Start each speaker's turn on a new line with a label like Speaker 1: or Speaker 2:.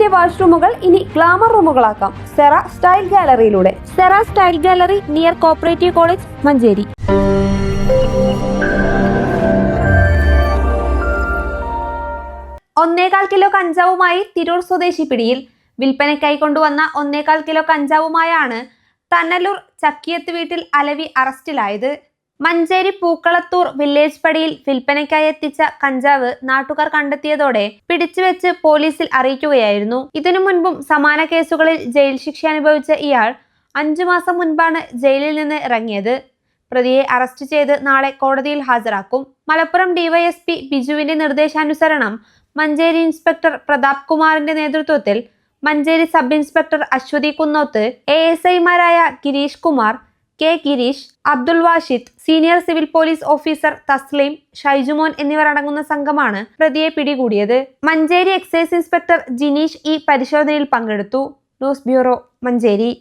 Speaker 1: വീടിന്റെ വാഷ്റൂമുകൾ ഇനി ഗ്ലാമർ റൂമുകളാക്കാം സെറ സ്റ്റൈൽ ഗാലറിയിലൂടെ. Sera style gallery near cooperative college, Manjeri. 1.25 kilo കഞ്ചാവുമായി തിരൂർ സ്വദേശി പിടിയിൽ. വിൽപ്പനയ്ക്കായി കൊണ്ടുവന്ന 1.25 കിലോ കഞ്ചാവുമായാണ് തന്നല്ലൂർ ചക്കിയത്ത് വീട്ടിൽ അലവി അറസ്റ്റിലായത്. മഞ്ചേരി പൂക്കളത്തൂർ വില്ലേജ് പടിയിൽ വിൽപ്പനയ്ക്കായി എത്തിച്ച കഞ്ചാവ് നാട്ടുകാർ കണ്ടെത്തിയതോടെ പിടിച്ചുവെച്ച് പോലീസിൽ അറിയിക്കുകയായിരുന്നു. ഇതിനു മുൻപും സമാന കേസുകളിൽ ജയിൽ ശിക്ഷ അനുഭവിച്ച ഇയാൾ 5 മാസം മുൻപാണ് ജയിലിൽ നിന്ന് ഇറങ്ങിയത്. പ്രതിയെ അറസ്റ്റ് ചെയ്ത് നാളെ കോടതിയിൽ ഹാജരാക്കും. മലപ്പുറം ഡിവൈഎസ്പി ബിജുവിന്റെ നിർദ്ദേശാനുസരണം മഞ്ചേരി ഇൻസ്പെക്ടർ പ്രതാപ് കുമാറിന്റെ നേതൃത്വത്തിൽ Manjeri sub inspector Aswathi Kunnoth, ASI മാരായ Gireesh Kumar, K Gireesh, Abdul Washid, senior civil police officer Thasleem, Shaijumon എന്നിവർ അടങ്ങുന്ന സംഘമാണ് പ്രതിയെ പിടികൂടിയത്. മഞ്ചേരി എക്സൈസ് ഇൻസ്പെക്ടർ ജിനീഷ് പരിശോധനയിൽ പങ്കെടുത്തു. News bureau, Manjeri.